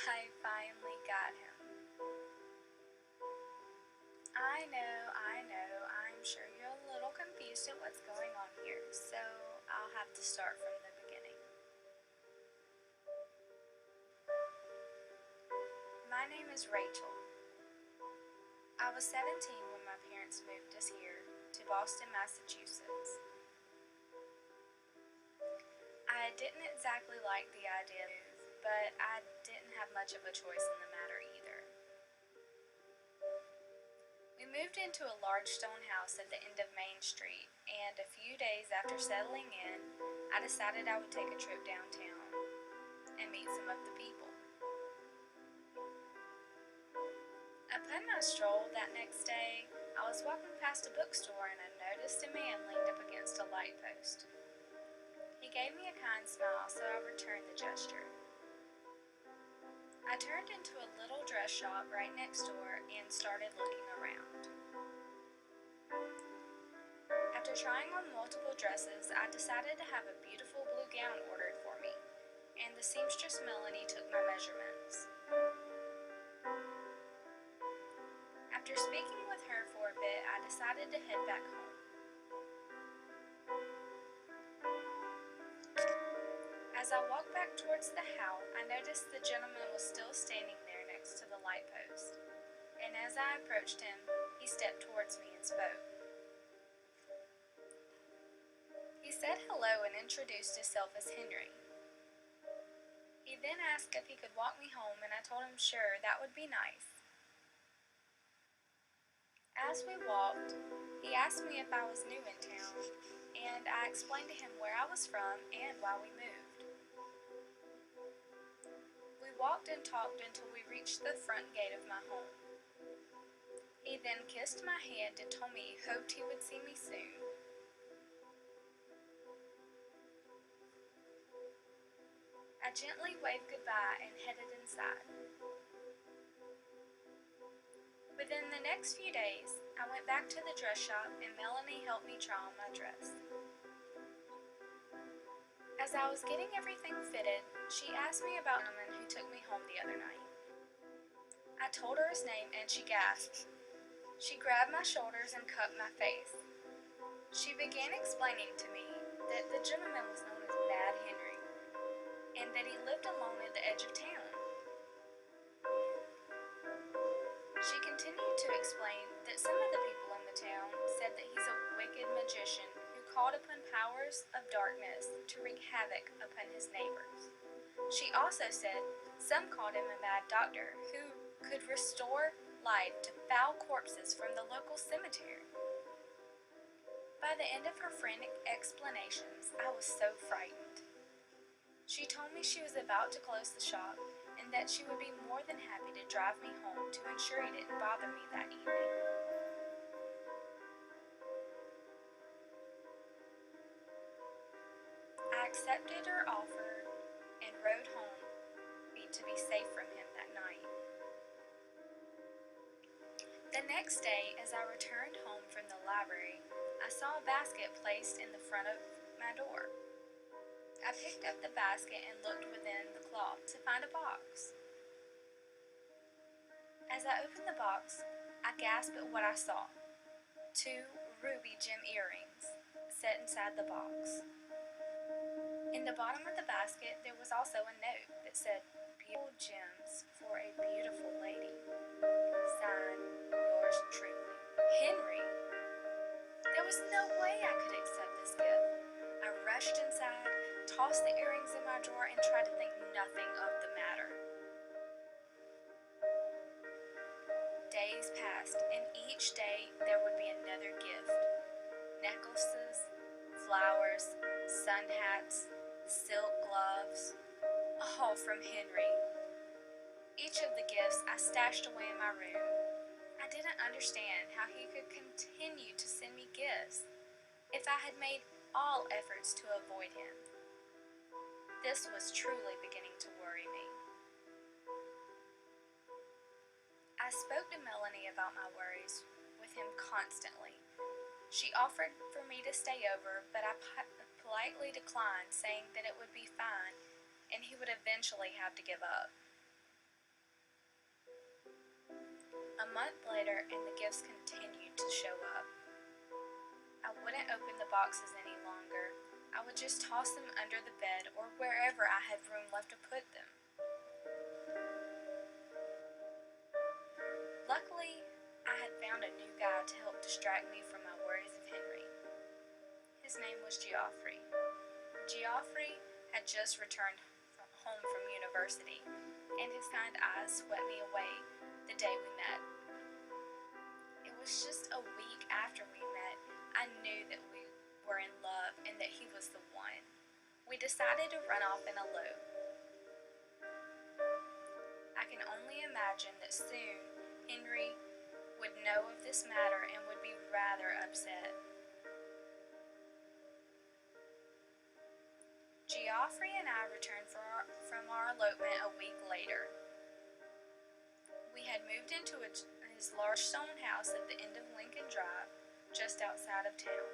I finally got him. I know, I'm sure you're a little confused at what's going on here, so I'll have to start from the beginning. My name is Rachel. I was 17 when my parents moved us here to Boston, Massachusetts. I didn't exactly like the idea of move, but I didn't have much of a choice in the matter either. We moved into a large stone house at the end of Main Street, and a few days after settling in, I decided I would take a trip downtown and meet some of the people. Upon my stroll that next day, I was walking past a bookstore and I noticed a man leaned up against a light post. He gave me a kind smile, so I returned the gesture. I turned into a little dress shop right next door and started looking around. After trying on multiple dresses, I decided to have a beautiful blue gown ordered for me, and the seamstress Melanie took my measurements. After speaking with her for a bit, I decided to head back home. As I walked back towards the house, I noticed the gentleman was still standing there next to the light post, and as I approached him, he stepped towards me and spoke. He said hello and introduced himself as Henry. He then asked if he could walk me home, and I told him sure, that would be nice. As we walked, he asked me if I was new in town, and I explained to him where I was from and why we moved. We walked and talked until we reached the front gate of my home. He then kissed my hand and told me he hoped he would see me soon. I gently waved goodbye and headed inside. Within the next few days, I went back to the dress shop and Melanie helped me try on my dress. As I was getting everything fitted, she asked me about the gentleman who took me home the other night. I told her his name and she gasped. She grabbed my shoulders and cupped my face. She began explaining to me that the gentleman was known as Mad Henry and that he lived alone at the edge of town. She continued to explain that some of the people in the town said that he's a wicked magician who called upon powers of darkness to wreak havoc upon his neighbors. She also said some called him a mad doctor who could restore life to foul corpses from the local cemetery. By the end of her frantic explanations, I was so frightened. She told me she was about to close the shop and that she would be more than happy to drive me home to ensure he didn't bother me that evening. I accepted her offer and rode home to be safe from him that night. The next day, as I returned home from the library, I saw a basket placed in the front of my door. I picked up the basket and looked within the cloth to find a box. As I opened the box, I gasped at what I saw. 2 ruby gem earrings set inside the box. In the bottom of the basket, there was also a note that said, "Beautiful gems for a beautiful lady. Signed, yours truly, Henry." There was no way I could accept this gift. I rushed inside, tossed the earrings in my drawer, and tried to think nothing of the matter. Days passed, and each day there would be another gift. Necklaces, flowers, sun hats, silk gloves, all from Henry. Each of the gifts I stashed away in my room. I didn't understand how he could continue to send me gifts if I had made all efforts to avoid him. This was truly beginning to worry me. I spoke to Melanie about my worries with him constantly. She offered for me to stay over, but I politely declined, saying that it would be fine and he would eventually have to give up. A month later, and the gifts continued to show up. I wouldn't open the boxes any longer. I would just toss them under the bed or wherever I had room left to put them. Luckily, I had found a new guy to help distract me from my worries of Henry. His name was Geoffrey. Geoffrey had just returned home from university, and his kind eyes swept me away the day we met. It was just a week after we met, I knew that we were in love and that he was the one. We decided to run off and elope. I can only imagine that soon Henry would know of this matter and would be rather upset. Geoffrey and I returned from our elopement a week later. We had moved into his large stone house at the end of Lincoln Drive, just outside of town.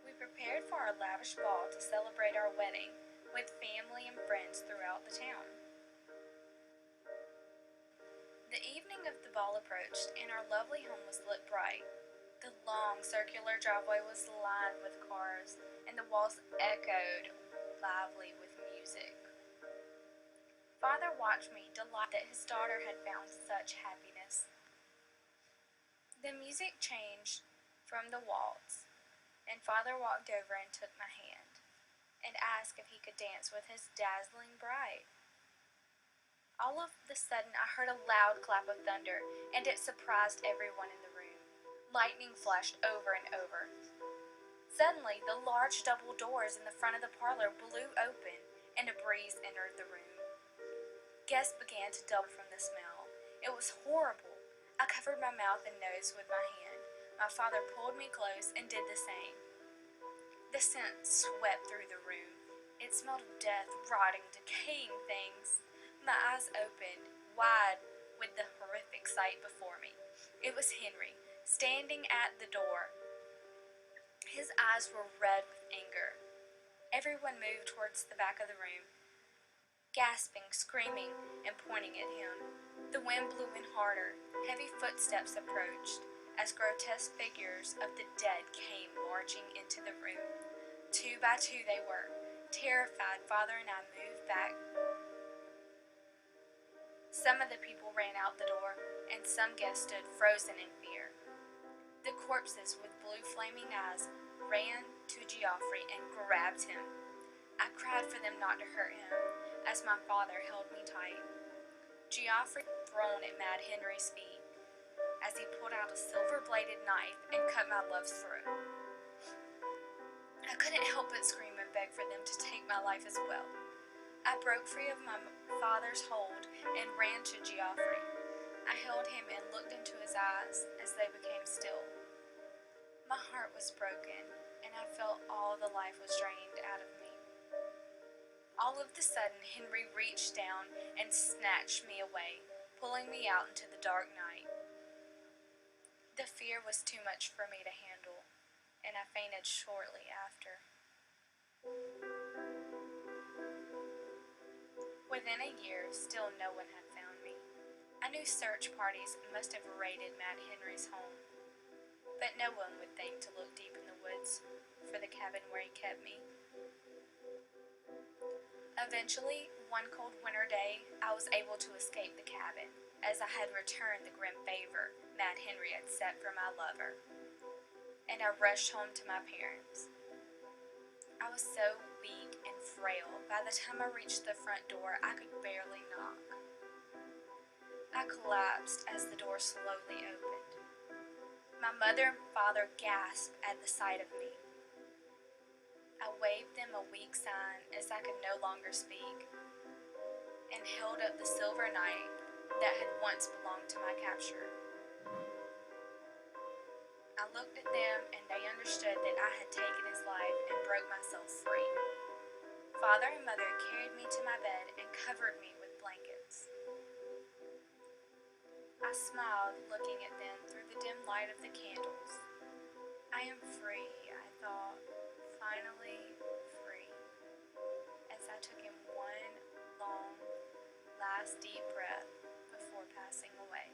We prepared for our lavish ball to celebrate our wedding with family and friends throughout the town. The evening of the ball approached, and our lovely home was lit bright. The long circular driveway was lined with cars, and the walls echoed lively with music. Father watched me, delighted that his daughter had found such happiness. The music changed from the waltz, and Father walked over and took my hand, and asked if he could dance with his dazzling bride. All of a sudden, I heard a loud clap of thunder, and it surprised everyone in the room. Lightning flashed over and over. Suddenly, the large double doors in the front of the parlor blew open, and a breeze entered the room. Guests began to double from the smell. It was horrible. I covered my mouth and nose with my hand. My father pulled me close and did the same. The scent swept through the room. It smelled of death, rotting, decaying things. My eyes opened wide with the horrific sight before me. It was Henry, standing at the door. His eyes were red with anger. Everyone moved towards the back of the room, gasping, screaming, and pointing at him. The wind blew in harder. Heavy footsteps approached, as grotesque figures of the dead came marching into the room. 2 by 2 they were. Terrified, Father and I moved back. Some of the people ran out the door, and some guests stood frozen in fear. The corpses with blue flaming eyes ran to Geoffrey and grabbed him. I cried for them not to hurt him, as my father held me tight. Geoffrey thrown at Mad Henry's feet, as he pulled out a silver-bladed knife and cut my love's throat. I couldn't help but scream and beg for them to take my life as well. I broke free of my father's hold and ran to Geoffrey. I held him and looked into his eyes as they became still. My heart was broken, and I felt all the life was drained out of me. All of a sudden, Henry reached down and snatched me away, pulling me out into the dark night. The fear was too much for me to handle, and I fainted shortly after. Within a year, still no one had found me. I knew search parties must have raided Mad Henry's home, but no one would think to look deep in the woods for the cabin where he kept me. Eventually, one cold winter day, I was able to escape the cabin, as I had returned the grim favor Mad Henry had set for my lover, and I rushed home to my parents. I was so weak and frail, by the time I reached the front door, I could barely knock. I collapsed as the door slowly opened. My mother and father gasped at the sight of me. I waved them a weak sign as I could no longer speak, and held up the silver knife that had once belonged to my captor. I looked at them, and they understood that I had taken his life and broke myself free. Father and mother carried me to my bed and covered me with blankets. I smiled, looking at them through the dim light of the candles. I am free, I thought, finally free, as I took in one long, last deep breath before passing away.